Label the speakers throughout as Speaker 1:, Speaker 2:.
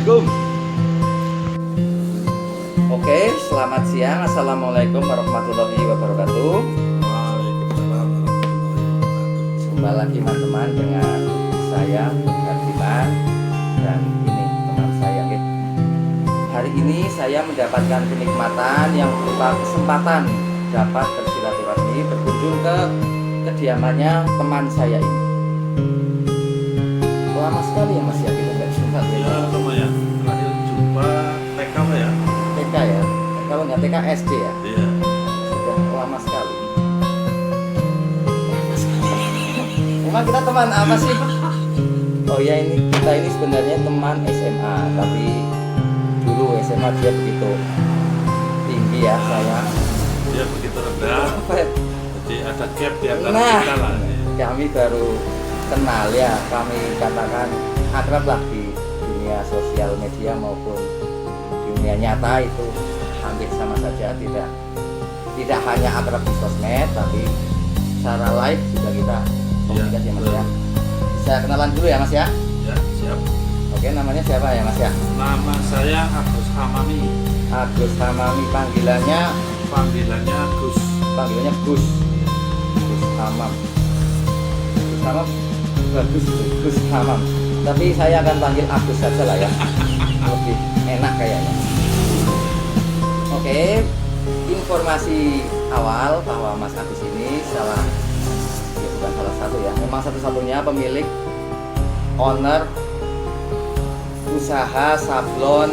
Speaker 1: Assalamualaikum. Oke, selamat siang. Assalamualaikum warahmatullahi wabarakatuh.
Speaker 2: Waalaikumsalam warahmatullahi wabarakatuh.
Speaker 1: Jumpa lagi teman-teman dengan saya Herdiman dan ini teman saya. Hari ini saya mendapatkan kenikmatan yang berupa kesempatan dapat bersilaturahmi berkunjung ke kediamannya teman saya ini. Lama sekali ya Mas ya kita nggak jumpa ya.
Speaker 2: Ya lumayan. Terakhir jumpa TK apa ya?
Speaker 1: TK ya. Kalau nggak TK SD ya.
Speaker 2: Iya.
Speaker 1: Sudah lama sekali. Emang kita teman apa sih? Oh ya kita ini sebenarnya teman SMA, tapi dulu SMA dia begitu tinggi ya saya.
Speaker 2: Dia begitu rendah. Jadi ada gap di antara
Speaker 1: Nah,
Speaker 2: kita lah.
Speaker 1: kami baru kenal ya, kami katakan akrab lah di dunia sosial media maupun dunia nyata itu hampir sama saja, tidak hanya akrab di sosmed tapi secara live juga kita komunikasi ya, Mas ya. Bisa kenalan dulu ya Mas ya.
Speaker 2: Ya siap.
Speaker 1: Oke, namanya siapa ya Mas ya?
Speaker 2: Nama saya Agus Hamami.
Speaker 1: Agus Hamami, panggilannya
Speaker 2: Gus.
Speaker 1: Gus Hamam. Gus Hamam bagus, Gus Hamam. Tapi saya akan panggil Agus saja lah ya. Lebih enak kayaknya. Oke, informasi awal bahwa Mas Agus ini bukan salah satu ya, memang satu-satunya pemilik owner usaha sablon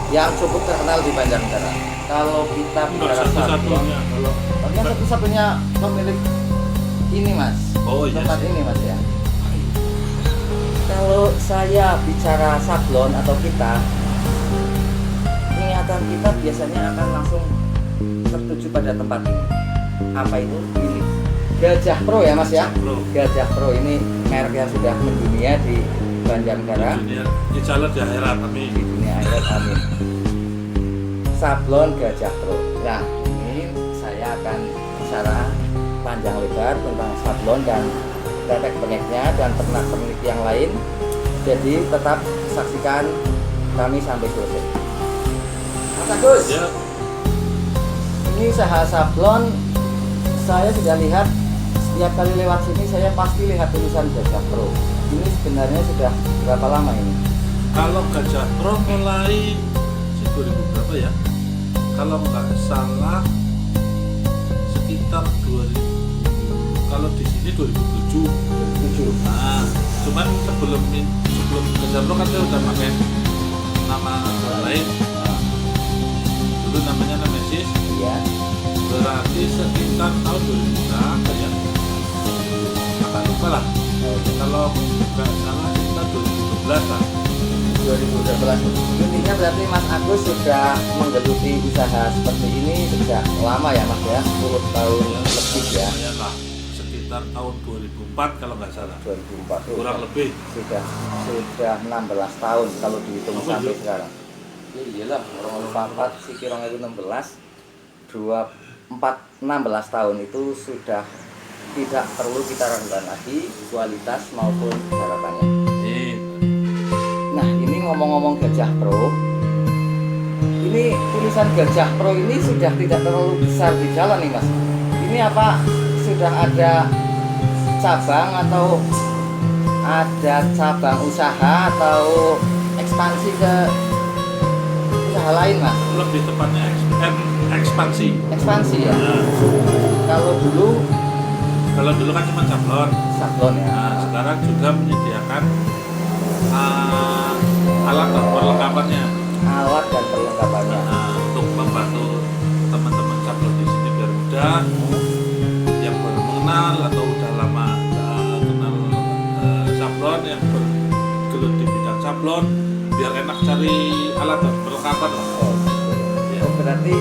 Speaker 1: yang cukup terkenal di Banjarnegara. Kalau kita bicara sablon,
Speaker 2: Satu-satunya kalau
Speaker 1: tapi yang satu-satunya pemilik ini Mas,
Speaker 2: Oh, iya
Speaker 1: tempat
Speaker 2: sih.
Speaker 1: ini Mas ya. Kalau saya bicara sablon atau kita, ingatan kita biasanya akan langsung tertuju pada tempat ini. Apa itu? Ini Gajah Pro ya Mas ya.
Speaker 2: Bro,
Speaker 1: Gajah Pro ini merek yang sudah mendunia di Banjarnegara,
Speaker 2: dunia insyaallah di akhirat amin.
Speaker 1: di dunia akhirat amin. Sablon Gajah Pro. Nah, ini saya akan bicara panjang lebar tentang sablon dan tetek bengeknya dan pernak-pernik yang lain. Jadi tetap saksikan kami sampai selesai. Mas Agus,
Speaker 2: Ya,
Speaker 1: ini usaha sablon saya sudah lihat setiap kali lewat sini saya pasti lihat tulisan Gajah Pro. Ini sebenarnya sudah berapa lama ini?
Speaker 2: kalau Gajah Pro mulai 2000 berapa ya? Kalau nggak salah sekitar 2000. Kalau di sini 2007.
Speaker 1: 7.
Speaker 2: Nah, cuman sebelum Gajah Pro kan saya udah pakai nama lain. Dulu namanya Nemesis.
Speaker 1: Iya.
Speaker 2: Berarti sekitar tahun 2000 berapa ya? Agak lupa lah. Kalau nggak salah sekitar 2012 lah.
Speaker 1: 2012. Intinya berarti Mas Agus sudah menggeluti usaha seperti ini sejak lama ya Mas ya, 10 tahun lebih ya.
Speaker 2: Lumayan lah. Sekitar tahun 2004 kalau nggak salah.
Speaker 1: 2004
Speaker 2: Kurang lebih.
Speaker 1: sudah 16 tahun kalau dihitung
Speaker 2: Oh,
Speaker 1: sampai
Speaker 2: iya.
Speaker 1: sekarang. Ya iyalah, orang 44 si kirong itu 16 16 tahun itu sudah tidak perlu kita ragukan lagi kualitas maupun harapannya.
Speaker 2: Ini
Speaker 1: Nah, ini ngomong-ngomong Gajah Pro, ini tulisan Gajah Pro ini sudah tidak terlalu besar di jalan nih Mas. Ini apa sudah ada cabang atau ada cabang usaha atau ekspansi ke usaha lain Mas?
Speaker 2: lebih tepatnya ekspansi.
Speaker 1: Ekspansi ya.
Speaker 2: Nah,
Speaker 1: Kalau dulu
Speaker 2: kalau dulu kan cuma sablon.
Speaker 1: sablon ya.
Speaker 2: Nah, sekarang juga menyediakan alat dan perlengkapannya.
Speaker 1: Alat dan perlengkapannya.
Speaker 2: Nah, untuk membantu teman-teman sablon di sini biar mudah, yang baru mengenal atau udah lama kenal sablon, yang bergelut di bidang sablon, biar enak cari alat dan perlengkapan lah.
Speaker 1: Oh, gitu.
Speaker 2: Ya.
Speaker 1: Oh, berarti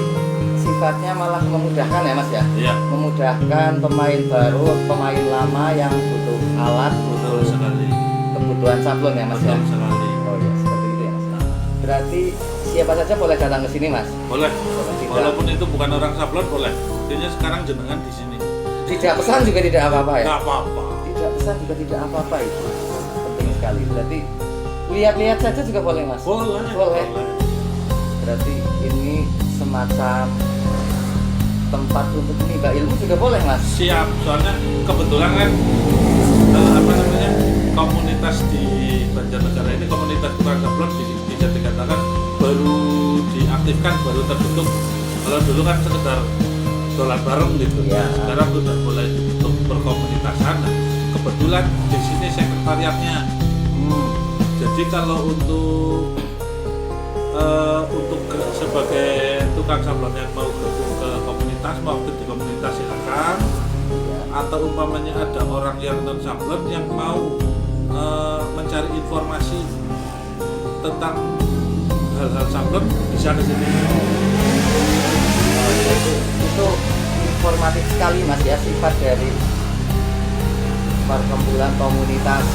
Speaker 1: sifatnya malah memudahkan ya Mas ya.
Speaker 2: Iya,
Speaker 1: Memudahkan pemain baru, pemain lama yang butuh alat,
Speaker 2: betul
Speaker 1: butuh
Speaker 2: sekali.
Speaker 1: kebutuhan sablon ya Mas ya.
Speaker 2: Betul sekali.
Speaker 1: Oh ya, seperti itu ya Mas. Berarti siapa saja boleh datang ke sini Mas.
Speaker 2: Boleh.
Speaker 1: Tidak,
Speaker 2: Walaupun itu bukan orang sablon boleh. Intinya sekarang jenengan di sini.
Speaker 1: tidak pesan juga tidak apa-apa ya.
Speaker 2: Nggak apa-apa.
Speaker 1: Tidak pesan juga tidak apa-apa itu. Penting sekali. Berarti lihat-lihat saja juga boleh mas?
Speaker 2: Boleh.
Speaker 1: Berarti ini semacam tempat untuk menimba ilmu juga boleh mas?
Speaker 2: Siap, soalnya kebetulan kan komunitas di Banjarnegara ini, komunitas tukang sablon bisa dikatakan baru diaktifkan, baru terbentuk. Kalau dulu kan sekedar dolan bareng gitu,
Speaker 1: Ya.
Speaker 2: sekarang sudah mulai dibentuk berkomunitasan. Nah, kebetulan di sini sekretariatnya. Jadi kalau untuk sebagai tukang sablon yang mau gabung ke komunitas, mau aktif di komunitas silakan.
Speaker 1: Ya.
Speaker 2: Atau umpamanya ada orang yang non sablon yang mau mencari informasi tentang hal-hal sablon, bisa ke sini.
Speaker 1: Itu informatif sekali mas ya, sifat dari perkumpulan komunitas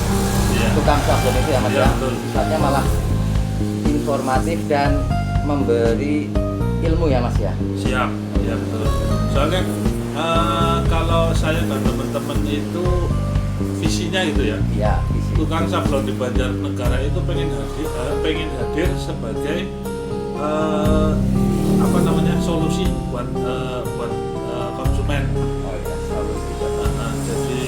Speaker 1: tukang sablon itu ya mas
Speaker 2: Iya,
Speaker 1: ya.
Speaker 2: betul.
Speaker 1: Sifatnya malah informatif dan memberi ilmu ya mas ya.
Speaker 2: Siap, ya betul. Soalnya kalau saya dan teman-teman itu visinya itu ya,
Speaker 1: Iya, visi.
Speaker 2: tukang sablon di Banjarnegara itu pengen hadir sebagai solusi buat konsumen.
Speaker 1: Oh iya, solusi buat
Speaker 2: Jadi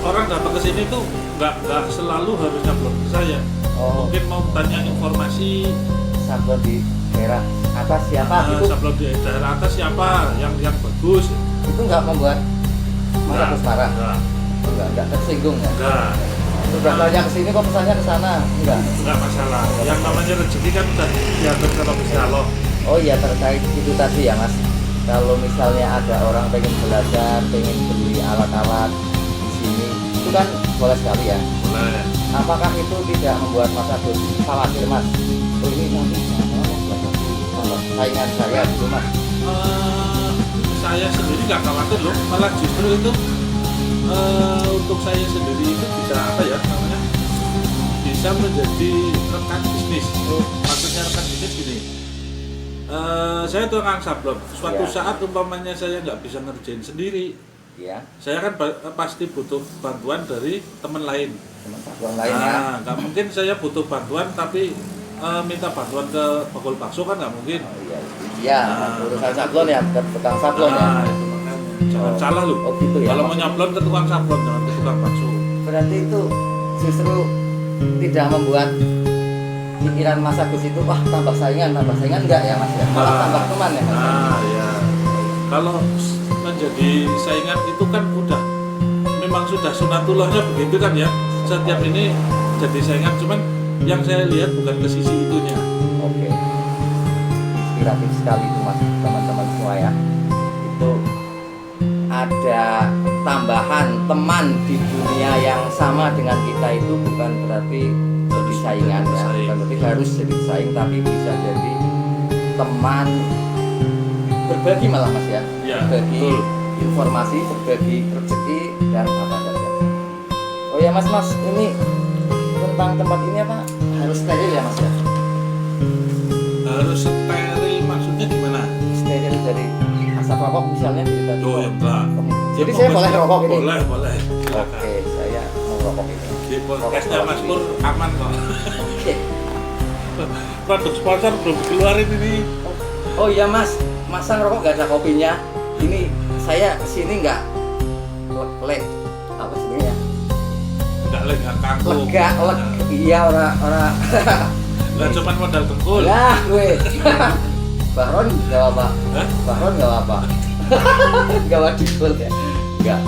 Speaker 2: orang datang ke sini tuh nggak selalu harus sablon ke saya.
Speaker 1: Oh,
Speaker 2: Mungkin mau tanya informasi
Speaker 1: sablon di daerah atas siapa itu
Speaker 2: sablon di daerah atas siapa yang bagus.
Speaker 1: itu nggak membuat Mas Agus marah? Enggak tersinggung ya?
Speaker 2: Enggak.
Speaker 1: Sudah tanya ke sini kok pesannya ke sana?
Speaker 2: Enggak masalah. Yang namanya rezeki kan udah diatur sama Gusti Allah.
Speaker 1: Oh iya, terkait itu tadi ya mas, kalau misalnya ada orang pengen belajar, pengen beli alat-alat di sini, itu kan boleh sekali ya.
Speaker 2: Boleh.
Speaker 1: Apakah itu tidak membuat Mas Agus khawatir mas? Oh ini nanti saingan saya gitu mas.
Speaker 2: Saya sendiri nggak khawatir loh, malah justru itu untuk saya sendiri itu bisa bisa menjadi rekan bisnis. Maksudnya rekan bisnis gini, saya tukang sablon, suatu
Speaker 1: Ya.
Speaker 2: saat umpamanya saya nggak bisa ngerjain sendiri,
Speaker 1: Iya,
Speaker 2: saya kan pasti butuh bantuan dari teman lain.
Speaker 1: teman sablon lain ya.
Speaker 2: Nggak mungkin saya butuh bantuan tapi minta bantuan ke bakul bakso kan nggak mungkin.
Speaker 1: Oh iya, iya, urusan sablon ya, ke tukang sablon ya.
Speaker 2: Itu makanya jangan
Speaker 1: Oh.
Speaker 2: salah loh.
Speaker 1: Oh gitu ya.
Speaker 2: Kalau mau nyablon ke tukang sablon, jangan ke tukang bakso.
Speaker 1: Berarti itu justru tidak membuat pikiran Mas Agus itu wah tambah saingan enggak ya mas ya, malah tambah teman ya mas.
Speaker 2: Ya. Kalau menjadi saingan itu kan memang sudah sunatullahnya begitu kan ya. Setiap ini jadi saingan, cuman yang saya lihat bukan ke sisi itunya.
Speaker 1: Oke, inspiratif sekali itu mas, teman-teman semua ya. Itu ada tambahan teman di dunia yang sama dengan kita itu bukan berarti jadi saingan ya, bukan berarti harus jadi saing, tapi bisa jadi teman, berbagi malah mas ya,
Speaker 2: Ya,
Speaker 1: berbagi
Speaker 2: betul.
Speaker 1: informasi, berbagi rezeki dan apa saja. Oh ya mas, ini tentang tempat ini apa harus steril ya mas ya?
Speaker 2: Harus steril maksudnya gimana?
Speaker 1: Steril dari asap rokok misalnya di tadi.
Speaker 2: Oh ya enggak.
Speaker 1: Jadi saya boleh rokok ini?
Speaker 2: Boleh.
Speaker 1: Oke, saya mau rokok ini.
Speaker 2: Di podcastnya Mas Pur aman kok.
Speaker 1: Oke.
Speaker 2: Produk sponsor belum dikeluarin ini.
Speaker 1: Oh iya mas, masa ngerokok gak ada kopinya? Ini saya kesini nggak apa sebenarnya?
Speaker 2: Enggak kangkung.
Speaker 1: Lega, iya orang.
Speaker 2: Enggak cuma modal dengkul.
Speaker 1: Lah gue. Bahron nggak apa?
Speaker 2: Hah?
Speaker 1: Bahron nggak apa? Nggak wadikul ya? Nggak.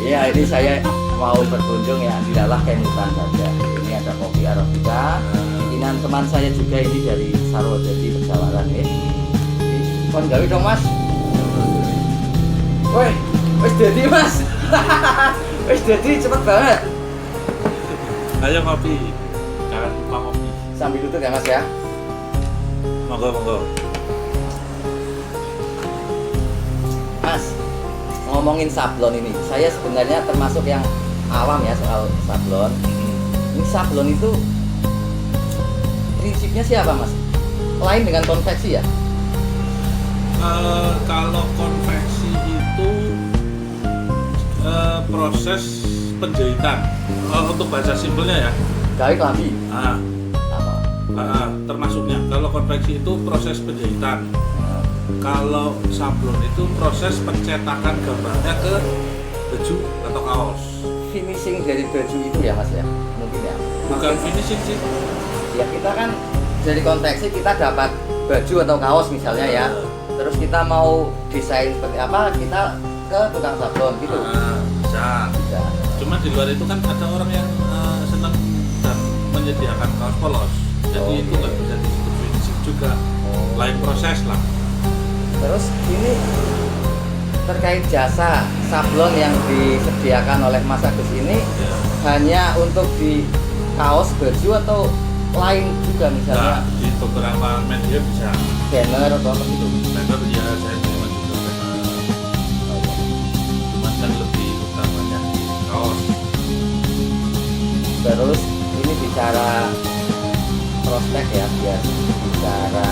Speaker 1: Iya ini saya mau berkunjung ya, tidaklah kemutan saja. Ini ada kopi Arabica. Bikinan teman saya juga ini dari Sarwajadi Pejawaran nih. Kon gawe dong mas. Woi, wis jadi mas. Wis jadi cepet banget.
Speaker 2: Ayo kopi. Jangan lupa kopi.
Speaker 1: Sambil duduk ya mas ya.
Speaker 2: Monggo.
Speaker 1: Mas, ngomongin sablon ini, saya sebenarnya termasuk yang awam ya soal sablon. Ini sablon itu prinsipnya siapa mas? Lain dengan konveksi ya?
Speaker 2: Kalau konveksi itu proses penjahitan. Untuk bahasa simpelnya ya.
Speaker 1: Gawe klambi.
Speaker 2: Nah,
Speaker 1: Apa?
Speaker 2: termasuknya. Kalau konveksi itu proses penjahitan. Kalau sablon itu proses pencetakan gambarnya ke baju atau kaos.
Speaker 1: Finishing dari baju itu ya mas ya, mungkin ya.
Speaker 2: Bukan finishing sih.
Speaker 1: Ya kita kan dari konveksi kita dapat baju atau kaos misalnya ya. Terus kita mau desain seperti apa, kita ke tukang sablon gitu.
Speaker 2: Bisa.
Speaker 1: Bisa.
Speaker 2: Cuma di luar itu kan ada orang yang senang dan menyediakan kaos polos. Jadi itu nggak bisa disebut finishing juga. Lain proses lah.
Speaker 1: Terus ini terkait jasa sablon yang disediakan oleh Mas Agus ini
Speaker 2: Ya.
Speaker 1: hanya untuk di kaos, baju atau lain juga misalnya
Speaker 2: Nah, di beberapa media bisa.
Speaker 1: banner atau apa gitu.
Speaker 2: Banner ya saya terima juga banner. Cuman kan lebih utamanya kaos.
Speaker 1: Terus ini bicara prospek ya, biar bicara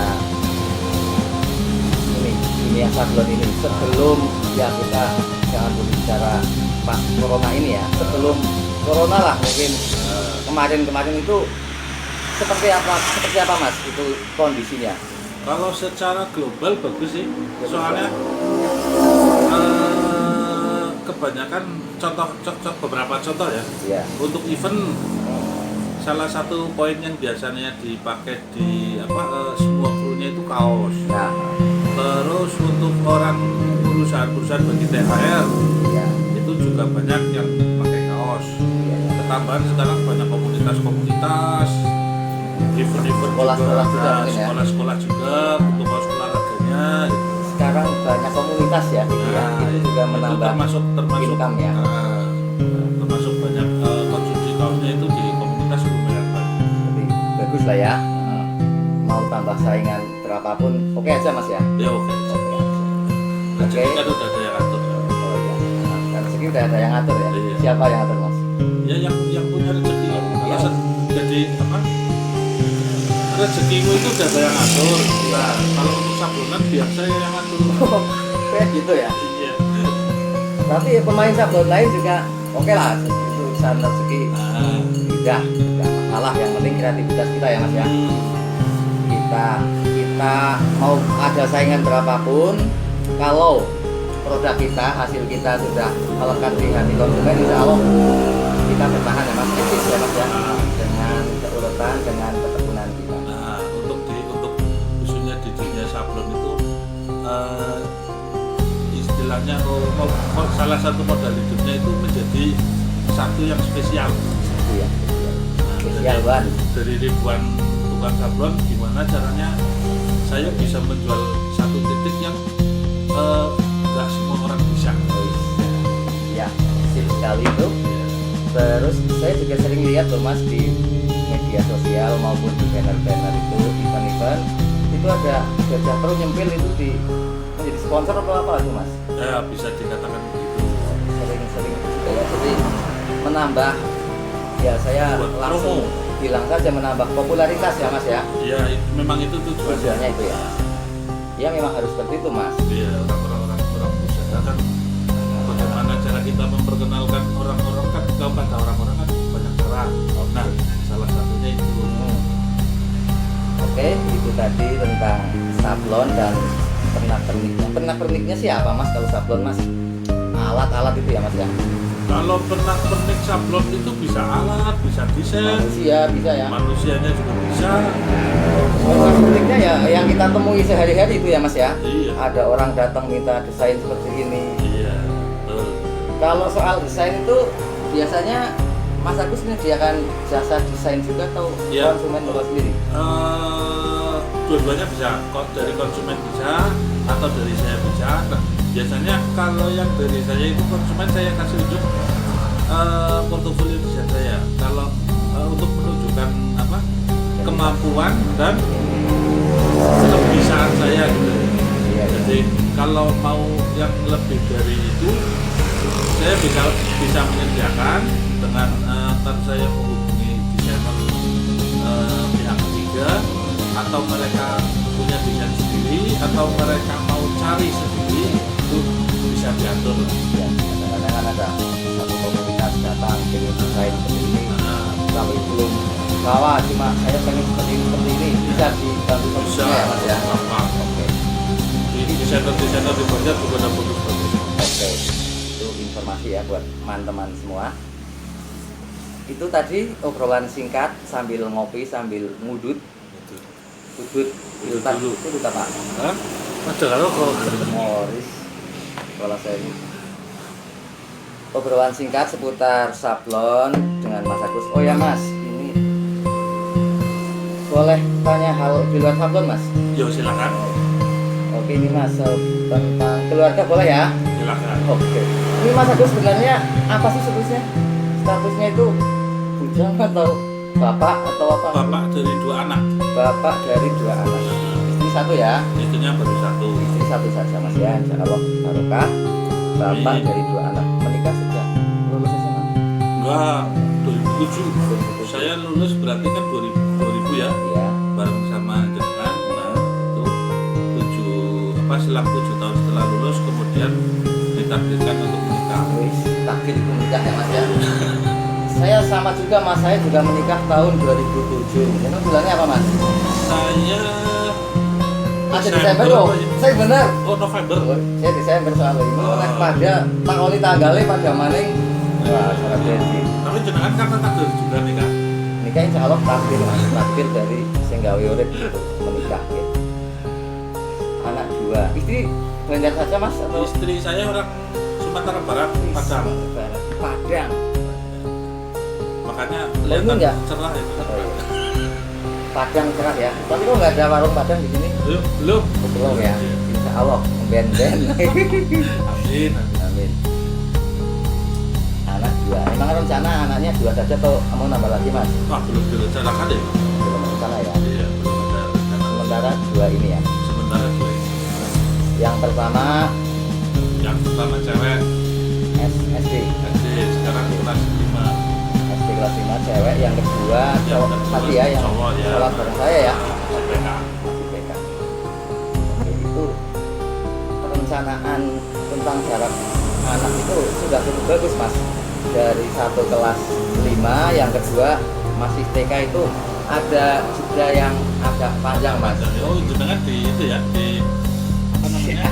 Speaker 1: ini yang sablon ini sebelum ya kita jangan berbicara pas corona ini ya, sebelum corona lah mungkin kemarin itu seperti apa mas itu kondisinya?
Speaker 2: Kalau secara global bagus sih, soalnya kebanyakan beberapa contoh ya.
Speaker 1: Iya.
Speaker 2: Untuk event salah satu poin yang biasanya dipakai di semua krunya itu kaos.
Speaker 1: Nah,
Speaker 2: Terus untuk orang perusahaan-perusahaan bagi THR
Speaker 1: ya,
Speaker 2: itu juga banyak yang pakai kaos.
Speaker 1: ya, ya.
Speaker 2: Ketambahan sekarang banyak komunitas-komunitas, event-event
Speaker 1: Sekolah-sekolah juga
Speaker 2: ada,
Speaker 1: mungkin ya?
Speaker 2: sekolah-sekolah juga untuk kaos olahraganya.
Speaker 1: Sekarang banyak komunitas ya, gitu ya. Itu juga menambah
Speaker 2: termasuk
Speaker 1: income ya.
Speaker 2: termasuk banyak konsumsi kaosnya itu di komunitas lumayan banyak.
Speaker 1: Jadi bagus lah ya. Mau tambah saingan berapapun, oke aja mas ya.
Speaker 2: Ya oke.
Speaker 1: Oke.
Speaker 2: Jadi kan udah ada yang atur.
Speaker 1: Oh iya. Nah, rezeki udah ada yang ngatur ya.
Speaker 2: Iya.
Speaker 1: Siapa yang ngatur mas?
Speaker 2: Ya yang punya rezeki.
Speaker 1: Iya.
Speaker 2: Jadi rezekimu itu udah ada yang atur. Nah, kalau untuk sablonan biar saya yang ngatur.
Speaker 1: Kayak gitu ya.
Speaker 2: Iya.
Speaker 1: Tapi pemain sablon lain juga oke lah. Itu urusan rezeki.
Speaker 2: Nah,
Speaker 1: Tidak masalah. Yang penting kreativitas kita ya mas ya. Kita mau ada saingan berapapun, kalau produk kita, hasil kita sudah melekat di hati konsumen, insya Allah kita bertahan ya mas, eksis ya mas ya, dengan keuletan, dengan ketekunan kita.
Speaker 2: Nah, untuk khususnya di dunia sablon itu istilahnya salah satu modal hidupnya itu menjadi satu yang spesial.
Speaker 1: Itu ya,
Speaker 2: Nah,
Speaker 1: spesial banget.
Speaker 2: dari ribuan tukang sablon, gimana caranya saya bisa menjual satu titik yang nggak semua orang bisa.
Speaker 1: Ya, sip sekali itu. Terus saya juga sering lihat loh mas di media sosial maupun di banner-banner itu, event-event itu ada Gajah Pro nyempil itu menjadi sponsor atau apa itu mas?
Speaker 2: Ya bisa dikatakan begitu.
Speaker 1: Sering juga ya, jadi menambah ya saya
Speaker 2: Buat
Speaker 1: langsung
Speaker 2: promo.
Speaker 1: bilang saja menambah popularitas ya mas ya,
Speaker 2: Ya memang itu tujuannya.
Speaker 1: tujuannya itu ya. Ya memang harus seperti itu mas.
Speaker 2: Iya, orang usaha kan bagaimana cara kita memperkenalkan orang-orang kan kepada orang-orang kan banyak cara. Nah, salah satunya itu.
Speaker 1: Oke, itu tadi tentang sablon dan pernak-perniknya. Pernak-perniknya siapa mas kalau sablon mas? Alat-alat itu ya mas ya?
Speaker 2: Kalau pernak-pernik sablon itu bisa alat, bisa desain,
Speaker 1: Manusia bisa ya?
Speaker 2: manusianya juga bisa.
Speaker 1: Pernak-perniknya ya yang kita temui sehari-hari itu ya mas ya?
Speaker 2: Iya.
Speaker 1: Ada orang datang minta desain seperti ini.
Speaker 2: Iya, betul.
Speaker 1: Kalau soal desain itu biasanya Mas Agus menyediakan jasa desain juga atau
Speaker 2: Iya.
Speaker 1: konsumen bawa sendiri?
Speaker 2: Dua-duanya bisa, kok dari konsumen bisa atau dari saya bisa. Nah, biasanya kalau yang dari saya itu konsumen saya kasih unjuk portofolio desain saya. Kalau untuk menunjukkan kemampuan dan kebisaan saya gitu.
Speaker 1: Iya.
Speaker 2: Jadi kalau mau yang lebih dari itu, saya bisa menyediakan dengan ntar saya menghubungi desainer pihak ketiga, atau mereka punya desain sendiri, atau mereka mau cari sendiri, itu bisa diatur.
Speaker 1: Ya, kadang-kadang kan ada satu komunitas datang tentang pengen desain seperti ini, tapi belum bawa, cuma saya pengen seperti ini bisa dibantu
Speaker 2: Bisa,
Speaker 1: solusinya ya mas ya.
Speaker 2: apa?
Speaker 1: Oke.
Speaker 2: Di desainer di Banjar juga ada bagus-bagus.
Speaker 1: Oke, itu informasi ya buat teman-teman semua. Itu tadi obrolan singkat sambil ngopi sambil ngudut.
Speaker 2: Gitu.
Speaker 1: Udut
Speaker 2: Udut dulu.
Speaker 1: Udut apa?
Speaker 2: Hah? Ada kalau kok
Speaker 1: Moris. Kalau saya ini obrolan singkat seputar sablon dengan Mas Agus. Oh ya Mas, ini boleh tanya hal di luar sablon Mas?
Speaker 2: Yo silakan.
Speaker 1: Oke ini Mas tentang keluarga boleh ya?
Speaker 2: Silakan.
Speaker 1: Oke. Ini Mas Agus sebenarnya apa sih statusnya? Statusnya itu bujang atau bapak atau apa?
Speaker 2: Bapak dari 2 anak.
Speaker 1: Bapak dari 2 anak. Istri 1 ya?
Speaker 2: Istrinya baru 1.
Speaker 1: Istri 1 saja Mas ya. Insya Allah barokah. Bapak
Speaker 2: Amin.
Speaker 1: dari 2 anak. Menikah sejak lulus SMA?
Speaker 2: Enggak, 2007. Saya lulus berarti kan 2000 ya.
Speaker 1: Iya.
Speaker 2: Bareng sama jenengan. Nah, itu selang 7 tahun setelah lulus kemudian ditakdirkan untuk menikah.
Speaker 1: Wis, takdir itu menikah ya Mas ya. Saya sama juga Mas, saya juga menikah tahun 2007. Ini bulannya apa Mas?
Speaker 2: Saya
Speaker 1: Ada Desember loh. Saya benar.
Speaker 2: Oh, November.
Speaker 1: Saya Desember soalnya ini pada takoni tanggalnya pada maning. Wah, sangat jadi.
Speaker 2: Tapi jenengan karena takdir juga nikah.
Speaker 1: Nikah insya Allah takdir Mas, takdir dari singgawi urip gitu menikah gitu. Anak 2. Istri Banjar saja Mas atau
Speaker 2: Istri saya orang Sumatera Barat, Padang.
Speaker 1: Padang.
Speaker 2: Makanya
Speaker 1: ini
Speaker 2: kelihatan
Speaker 1: enggak?
Speaker 2: cerah itu.
Speaker 1: Oh, iya. Padang cerah ya. Tapi kok nggak ada warung Padang di sini?
Speaker 2: Belum.
Speaker 1: Belum ya. Insya Allah ben-ben.
Speaker 2: Amin.
Speaker 1: Amin. Anak 2. Emang rencana anaknya 2 saja atau mau nambah lagi Mas?
Speaker 2: Wah, belum direncanakan ya.
Speaker 1: Belum rencana ya.
Speaker 2: Iya, belum ada rencana.
Speaker 1: Sementara 2 ini ya.
Speaker 2: Sementara 2 ini.
Speaker 1: Yang pertama
Speaker 2: Yang pertama cewek
Speaker 1: SD.
Speaker 2: SD, sekarang kelas 5.
Speaker 1: SD kelas 5 cewek. Yang kedua cowok tadi ya yang
Speaker 2: Cowok, ya.
Speaker 1: sholat bareng saya ya.
Speaker 2: PK.
Speaker 1: Masih BK. Oke, itu perencanaan tentang jarak anak itu sudah cukup bagus Mas. Dari 1 kelas 5, yang kedua masih TK itu ada jeda yang agak panjang Mas.
Speaker 2: Oh, jenengan di itu ya, di apa namanya?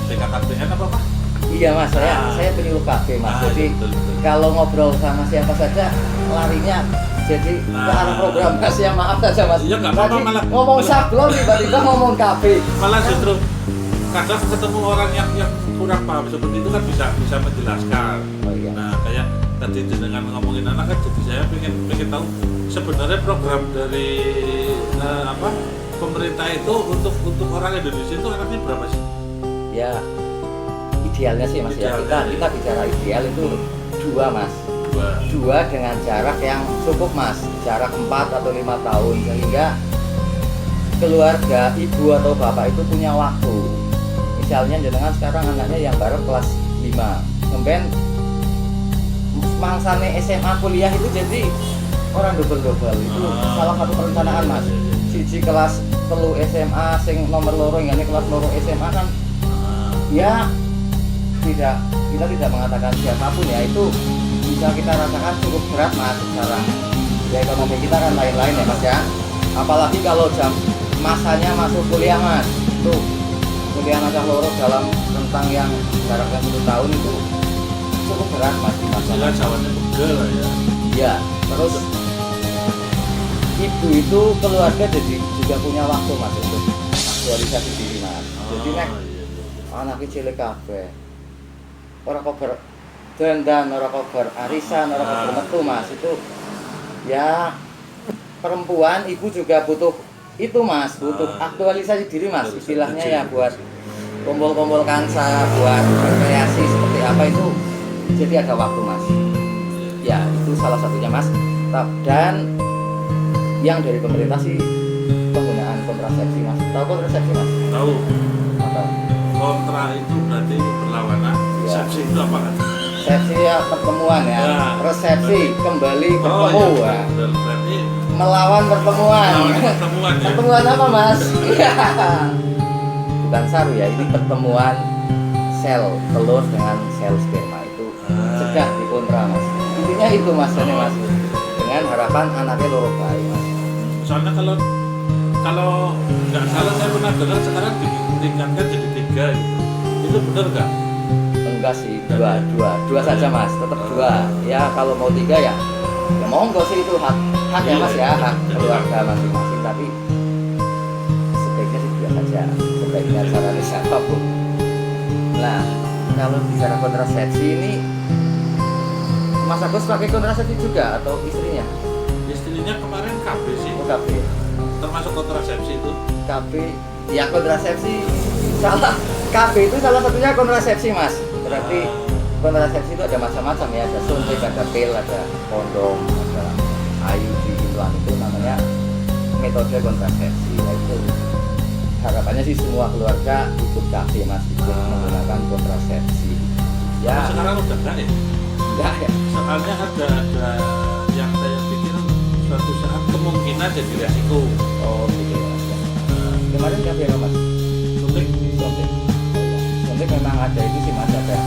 Speaker 2: BKKBN apa Pak?
Speaker 1: Iya Mas,
Speaker 2: Ah.
Speaker 1: saya penyuluh KB Mas.
Speaker 2: Ah,
Speaker 1: Jadi
Speaker 2: betul, betul.
Speaker 1: kalau ngobrol sama siapa saja larinya jadi ke arah program Mas ya, maaf saja Mas.
Speaker 2: Iya, nggak apa-apa,
Speaker 1: Tadi
Speaker 2: malah-
Speaker 1: ngomong
Speaker 2: malah-
Speaker 1: sablon tiba-tiba ngomong KB.
Speaker 2: Malah justru kadang ketemu orang yang kurang paham seperti itu kan bisa menjelaskan.
Speaker 1: Oh iya.
Speaker 2: Nah, kayak tadi dengan ngomongin anak kan jadi saya pengen tahu sebenarnya program dari apa pemerintah itu untuk orang Indonesia itu anaknya berapa sih?
Speaker 1: Ya idealnya sih Mas ya.
Speaker 2: Idealnya,
Speaker 1: Kita bicara ideal itu 2 Mas. 2 dengan jarak yang cukup Mas. Jarak 4 atau 5 tahun sehingga keluarga ibu atau bapak itu punya waktu. Misalnya jenengan sekarang anaknya yang baru kelas 5. Kemudian mangsane SMA kuliah itu jadi orang double-double itu salah satu perencanaan Mas. Siji kelas 3 SMA sing nomor loro ini kelas loro SMA kan ya kita tidak mengatakan siapapun ya itu bisa kita rasakan cukup berat Mas sekarang ya ekonomi kita kan lain-lain ya Mas ya, apalagi kalau masanya masuk kuliah Mas, itu kuliah masa loro dalam rentang yang jaraknya 10 tahun itu cukup berat Mas di masa
Speaker 2: Jelas jawabannya pegel lah ya.
Speaker 1: iya. Terus ibu itu keluarga jadi juga punya waktu Mas untuk aktualisasi diri Mas. Jadi nek anaknya cilik kabeh ora kobar dandan, ora kobar arisan, ora kobar metu Mas, itu ya perempuan ibu juga butuh itu Mas, butuh aktualisasi diri Mas, istilahnya ya buat kumpul-kumpul kansa, buat rekreasi seperti apa itu jadi ada waktu Mas. Ya itu salah satunya Mas. Dan yang dari pemerintah sih penggunaan kontrasepsi Mas. Tahu kontrasepsi Mas?
Speaker 2: Tahu.
Speaker 1: Apa?
Speaker 2: Kontra itu berarti berlawanan.
Speaker 1: Ya.
Speaker 2: Sepsi itu apa kan?
Speaker 1: Resepsi ya pertemuan ya.
Speaker 2: Ya.
Speaker 1: Resepsi kembali
Speaker 2: Oh
Speaker 1: bertemu
Speaker 2: iya,
Speaker 1: ya.
Speaker 2: betul. Berarti
Speaker 1: Melawan pertemuan.
Speaker 2: lawan pertemuan ya.
Speaker 1: Pertemuan apa Mas? Iya. Bukan saru ya, ini pertemuan sel telur dengan sel sperma itu sudah dikontra Mas. intinya itu mas ini mas, dengan harapan anaknya loro baik mas.
Speaker 2: Soalnya kalau nggak salah saya pernah dengar sekarang ditingkatkan jadi 3 gitu. Itu benar nggak?
Speaker 1: Enggak sih, dua saja mas, tetap 2 ya. Kalau mau 3 ya monggo sih, itu hak ya mas ya, hak keluarga masing-masing, tapi sebaiknya sih 2 saja, sebaiknya caranya siapapun. Nah kalau bicara kontrasepsi ini, Mas Agus pakai kontrasepsi juga atau istrinya?
Speaker 2: Istrinya kemarin KB sih,
Speaker 1: Oh, KB.
Speaker 2: termasuk kontrasepsi itu.
Speaker 1: KB ya kontrasepsi, salah KB itu salah satunya kontrasepsi mas. Berarti kontrasepsi itu ada macam-macam ya, ada suntik, ada pil, ada kondom, ada IUD, implan, itu namanya metode kontrasepsi. Nah, itu harapannya sih semua keluarga ikut KB mas, ikut menggunakan kontrasepsi.
Speaker 2: Tapi
Speaker 1: Ya
Speaker 2: sekarang udah enggak ya?
Speaker 1: enggak ya.
Speaker 2: Soalnya ada yang saya pikir suatu saat kemungkinan jadi resiko.
Speaker 1: Oh gitu ya. Kemarin KB ya mas?
Speaker 2: Suntik.
Speaker 1: Suntik. Suntik memang ada itu sih mas, ada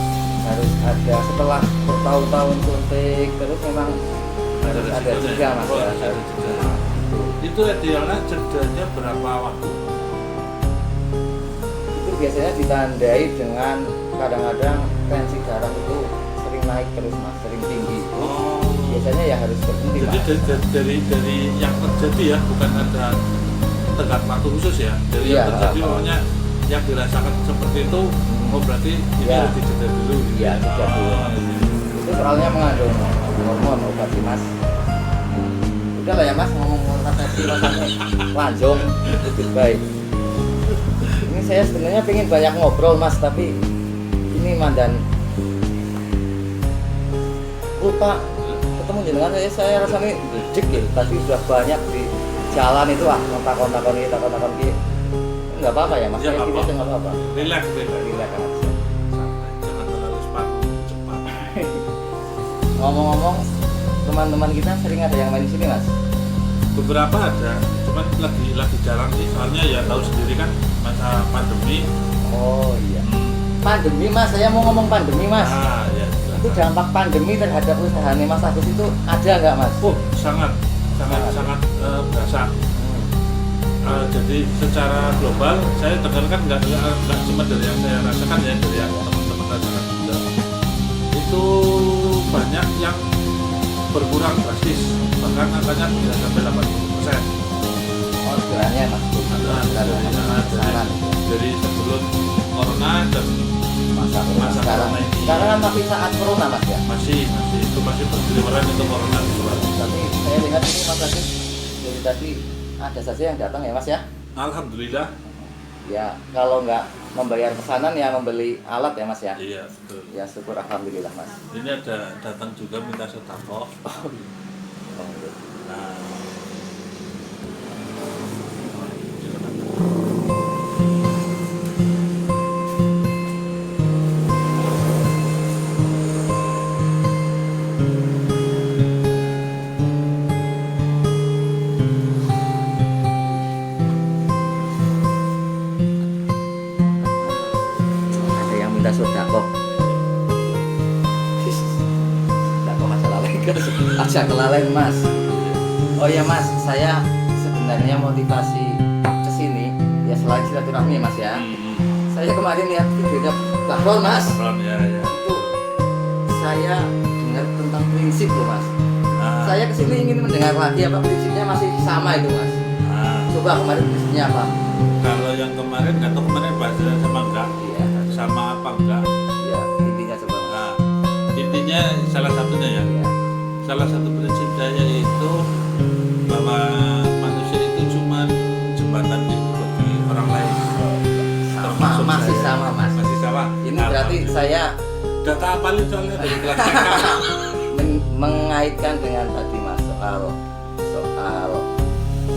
Speaker 1: harus ada setelah bertahun-tahun suntik, terus memang harus ada juga mas
Speaker 2: Oh,
Speaker 1: ya.
Speaker 2: ada jeda. Itu idealnya jedanya berapa waktu?
Speaker 1: Itu biasanya ditandai dengan kadang-kadang tensi darah itu sering naik terus mas, sering tinggi.
Speaker 2: Oh.
Speaker 1: Biasanya ya harus berhenti
Speaker 2: Jadi
Speaker 1: mas.
Speaker 2: dari yang terjadi ya, bukan ada tenggat waktu khusus ya. Dari
Speaker 1: Iya,
Speaker 2: yang terjadi
Speaker 1: oh.
Speaker 2: pokoknya yang dirasakan seperti itu, oh berarti ini
Speaker 1: Iya.
Speaker 2: harus dijeda dulu. Gitu.
Speaker 1: Iya, jeda dulu. Itu soalnya mengandung hormon obat sih mas. Udah lah ya mas, ngomong kontrasepsi rasanya lanjung lebih baik. Ini saya sebenarnya pengen banyak ngobrol mas, tapi ini mandan lupa ketemu jenengan saya rasanya dik ya. Tadi sudah banyak di jalan itu kontak-kontakan ini, kontak-kontakan ini. Nggak apa-apa ya mas,
Speaker 2: Ya,
Speaker 1: saya
Speaker 2: nggak
Speaker 1: gini aja nggak apa-apa.
Speaker 2: Relax.
Speaker 1: Relax aja.
Speaker 2: Santai, jangan terlalu cepat.
Speaker 1: Ngomong-ngomong, teman-teman kita sering ada yang main di sini mas.
Speaker 2: Beberapa ada, cuman lagi jarang sih. Soalnya ya tahu sendiri kan masa pandemi.
Speaker 1: Oh iya. Pandemi mas, saya mau ngomong pandemi mas.
Speaker 2: Ya.
Speaker 1: Itu dampak pandemi terhadap usahanya Mas Agus itu ada nggak mas?
Speaker 2: Oh, sangat berasa. Jadi secara global saya dengar kan nggak cuma dari yang saya rasakan ya, dari yang teman-teman rasakan juga. Itu banyak yang berkurang drastis, bahkan angkanya bisa sampai 80%.
Speaker 1: Orderannya mas,
Speaker 2: Dari sebelum corona dan
Speaker 1: masa
Speaker 2: corona ini.
Speaker 1: Sekarang kan masih saat corona mas ya.
Speaker 2: masih berseliweran untuk corona keluar.
Speaker 1: Tapi saya lihat ini Mas Agus dari tadi ada saja yang datang ya mas ya.
Speaker 2: Alhamdulillah.
Speaker 1: Ya kalau nggak membayar pesanan ya membeli alat ya mas ya.
Speaker 2: Iya betul.
Speaker 1: Ya syukur alhamdulillah mas.
Speaker 2: Ini ada datang juga minta setakoh.
Speaker 1: Oh, gitu.
Speaker 2: Nah,
Speaker 1: Ada yang minta sodako. Sodako masalah lagi aja kelalen mas. Oh ya mas, saya sebenarnya motivasi kesini ya selain silaturahmi mas ya. Saya kemarin lihat videonya Bahrol mas.
Speaker 2: ya.
Speaker 1: Itu saya dengar tentang prinsip loh mas.
Speaker 2: Nah,
Speaker 1: Saya kesini ingin mendengar lagi apa prinsipnya masih sama itu mas.
Speaker 2: nah,
Speaker 1: Coba kemarin prinsipnya apa?
Speaker 2: kalau yang kemarin nggak tahu kemarin bahasnya sama enggak,
Speaker 1: Iya,
Speaker 2: sama apa enggak.
Speaker 1: ya intinya coba mas.
Speaker 2: Nah, intinya salah satunya ya.
Speaker 1: Iya.
Speaker 2: Salah satu prinsip saya itu bahwa manusia itu cuma jembatan bagi orang lain.
Speaker 1: Sama,
Speaker 2: Termasuk
Speaker 1: masih
Speaker 2: saya.
Speaker 1: sama mas.
Speaker 2: Masih sama.
Speaker 1: Ini berarti saya
Speaker 2: data apa nih soalnya dari kelas TK.
Speaker 1: mengaitkan dengan tadi mas soal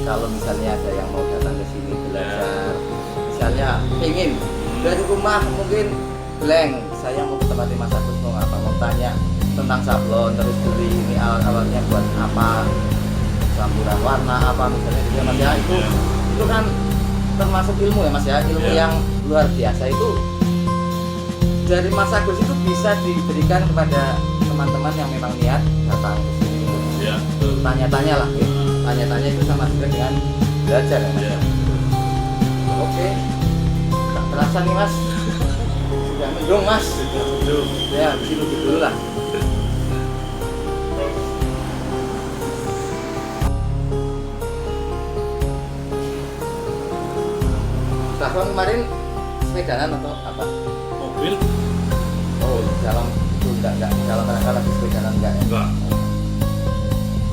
Speaker 1: kalau misalnya ada yang mau datang ke sini belajar, misalnya ingin dari rumah mungkin blank, saya mau ke tempat Mas Agus mau apa, mau tanya tentang sablon, terus beli ini alat-alatnya buat apa, campuran warna apa misalnya gitu ya mas ya, itu kan termasuk ilmu ya mas ya, ilmu yang luar biasa itu dari Mas Agus itu bisa diberikan kepada teman-teman yang memang niat datang ke sini
Speaker 2: Ya, betul.
Speaker 1: tanya-tanya lah ya. Tanya-tanya itu sama juga dengan belajar ya Mas.
Speaker 2: Ya.
Speaker 1: Oke, tak terasa nih Mas, sudah mendung Mas.
Speaker 2: Betul.
Speaker 1: Ya, gitu dulu lah. Bahkan kemarin sepedanan atau apa?
Speaker 2: Mobil
Speaker 1: Oh, dalam itu enggak dalam rangka lagi sepedanan enggak ya?
Speaker 2: enggak.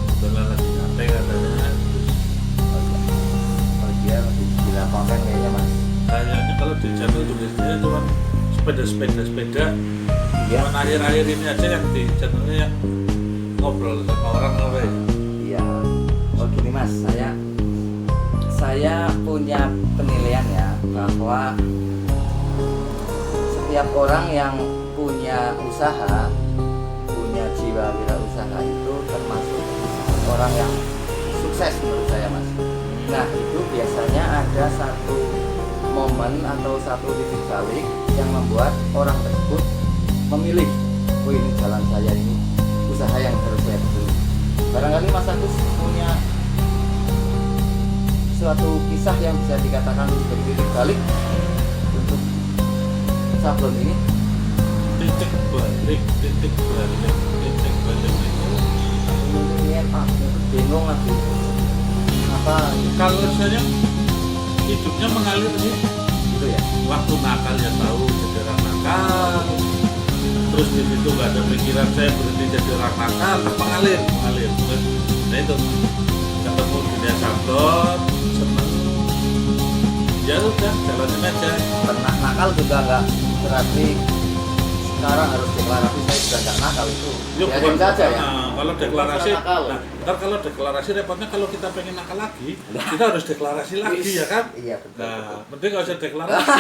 Speaker 2: Kebetulan lagi nyantai katanya.
Speaker 1: Oh, dia lebih gila konten kayaknya Mas.
Speaker 2: Kayaknya kalau di channel tulisnya cuma sepeda.
Speaker 1: Iya.
Speaker 2: Cuman akhir-akhir ini aja yang di channelnya yang ngobrol sama orang apa ya.
Speaker 1: Iya. Oh gini Mas, saya punya penilaian ya bahwa setiap orang yang punya usaha, punya jiwa wirausaha itu termasuk orang yang sukses menurut saya Mas. Nah itu biasanya ada satu momen atau satu titik balik yang membuat orang tersebut memilih, oh ini jalan saya, ini usaha yang harus saya tekuni. Barangkali Mas Agus punya suatu kisah yang bisa dikatakan sebagai titik balik untuk sablon ini.
Speaker 2: Titik balik itu
Speaker 1: Mungkin aku bingung lagi apa
Speaker 2: kalau saya hidupnya mengalir sih.
Speaker 1: gitu ya.
Speaker 2: Waktu nakal ya tahu jadi orang nakal, terus di situ nggak ada pikiran saya berhenti jadi orang nakal, mengalir terus. Nah itu ketemu dunia sablon, seneng, ya udah jalanin aja.
Speaker 1: Pernah nakal juga nggak berarti sekarang harus deklarasi saya sudah nggak nakal itu.
Speaker 2: Yuk,
Speaker 1: Biarin saja ya.
Speaker 2: Kalau deklarasi,
Speaker 1: Bukan nakal.
Speaker 2: nah, ntar kalau deklarasi repotnya kalau kita pengen nakal lagi, kita harus deklarasi lagi ya kan?
Speaker 1: Iya betul.
Speaker 2: Nah, mending nggak usah deklarasi.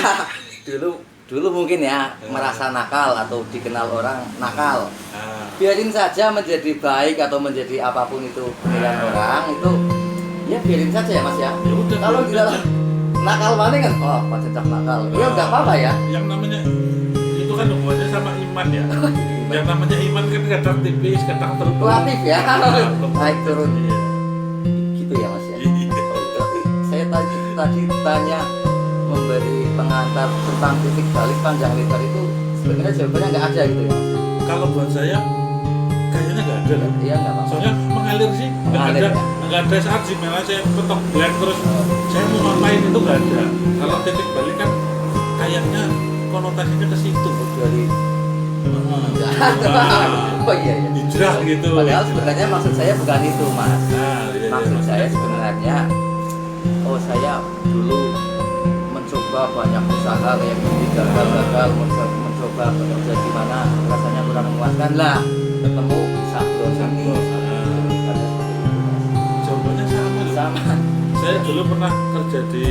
Speaker 1: dulu mungkin ya merasa nakal atau dikenal orang nakal.
Speaker 2: Nah,
Speaker 1: Biarin saja menjadi baik atau menjadi apapun itu penilaian orang itu, ya biarin saja ya Mas ya.
Speaker 2: ya udah.
Speaker 1: Kalau
Speaker 2: biarin
Speaker 1: di dalam
Speaker 2: aja.
Speaker 1: nakal mana kan, oh Pak Cecak nakal, ya
Speaker 2: Nah,
Speaker 1: nggak apa-apa ya.
Speaker 2: Yang namanya itu kan hubungannya sama iman ya. Yang namanya iman kan kadang tipis, kadang terus.
Speaker 1: Relatif ya,
Speaker 2: Nah,
Speaker 1: naik turun
Speaker 2: Iya.
Speaker 1: gitu ya Mas ya.
Speaker 2: Iya.
Speaker 1: Tapi saya tadi tanya memberi pengantar tentang titik balik panjang lebar itu sebenarnya jawabannya nggak ada gitu ya Mas.
Speaker 2: Kalau buat saya kayaknya nggak ada lah.
Speaker 1: Iya nggak apa-apa.
Speaker 2: Soalnya mengalir sih,
Speaker 1: Mengalir, ya?
Speaker 2: nggak ada saat sih malah saya petok blank terus saya mau ngapain itu nggak ada. Kalau titik balik kan kayaknya konotasinya ke situ.
Speaker 1: Dari
Speaker 2: Wah,
Speaker 1: oh iya iya.
Speaker 2: hijrah gitu.
Speaker 1: Padahal sebenarnya maksud saya bukan itu Mas.
Speaker 2: Nah, iya,
Speaker 1: Maksud
Speaker 2: iya,
Speaker 1: saya
Speaker 2: maksudnya.
Speaker 1: sebenarnya, oh saya dulu mencoba banyak usaha kayak gini gagal mencoba bekerja di mana rasanya kurang memuaskan lah, ketemu sablon ini. Ada seperti itu, Mas.
Speaker 2: Jawabannya sama loh.
Speaker 1: Sama.
Speaker 2: Saya dulu pernah kerja di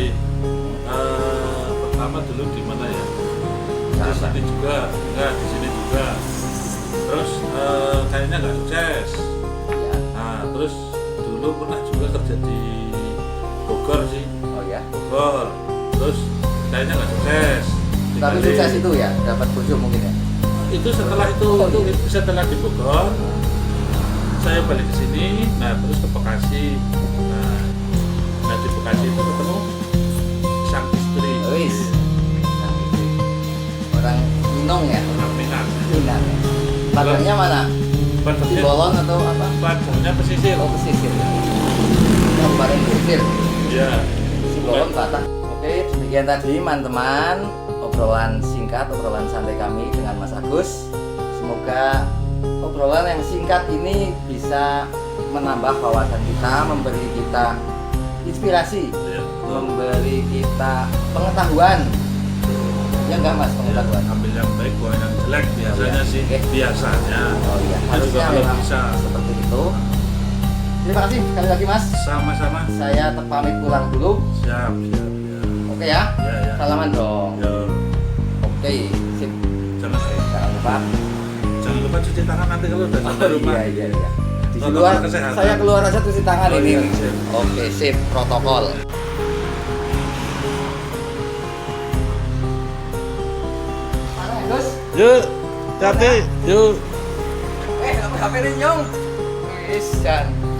Speaker 2: pertama dulu di mana ya? Di sini juga, enggak di sini juga. Terus kayaknya nggak sukses.
Speaker 1: Ya.
Speaker 2: Nah, terus dulu pernah juga kerja di Bogor sih,
Speaker 1: Oh ya.
Speaker 2: Bogor. Terus kayaknya nggak sukses.
Speaker 1: Tapi
Speaker 2: Dibalik.
Speaker 1: sukses itu ya, dapat bojo mungkin ya.
Speaker 2: Itu setelah itu,
Speaker 1: Oh, iya.
Speaker 2: setelah di Bogor, saya balik ke sini. Nah, terus ke Bekasi. Nah di Bekasi itu ketemu sang istri.
Speaker 1: Wis. Nah, itu. Orang Minong ya,
Speaker 2: Orang Minang.
Speaker 1: Minang. Ya. Padangnya mana? Di
Speaker 2: Padangnya
Speaker 1: Bolon atau apa?
Speaker 2: Padangnya pesisir.
Speaker 1: Oh pesisir ya. Kabupaten pesisir.
Speaker 2: Ya.
Speaker 1: Bolon Batak. Oke, demikian tadi teman-teman obrolan singkat, obrolan santai kami dengan Mas Agus. Semoga obrolan yang singkat ini bisa menambah wawasan kita, memberi kita inspirasi,
Speaker 2: Ya.
Speaker 1: memberi kita pengetahuan. Ya enggak Mas, pengetahuan.
Speaker 2: Ambil yang baik, buang yang jelek. Biasanya
Speaker 1: Iya.
Speaker 2: sih,
Speaker 1: Oke.
Speaker 2: biasanya.
Speaker 1: Oh iya,
Speaker 2: Itu juga
Speaker 1: harusnya
Speaker 2: kalau
Speaker 1: memang
Speaker 2: bisa.
Speaker 1: seperti itu. Terima kasih sekali lagi Mas.
Speaker 2: Sama-sama.
Speaker 1: Saya pamit pulang dulu.
Speaker 2: Siap.
Speaker 1: Oke ya.
Speaker 2: Ya.
Speaker 1: Salaman dong.
Speaker 2: Ya.
Speaker 1: Oke, sip.
Speaker 2: Jangan
Speaker 1: Jangan lupa.
Speaker 2: cuci tangan nanti kalau udah sampai rumah.
Speaker 1: Iya. Di
Speaker 2: Protokol
Speaker 1: luar
Speaker 2: kesehatan.
Speaker 1: saya keluar aja cuci tangan
Speaker 2: Oh,
Speaker 1: ini.
Speaker 2: iya, sip.
Speaker 1: Oke, sip, protokol. Mana Gus?
Speaker 2: Yuk, hati, yuk.
Speaker 1: HP ini nyong. Wis jan.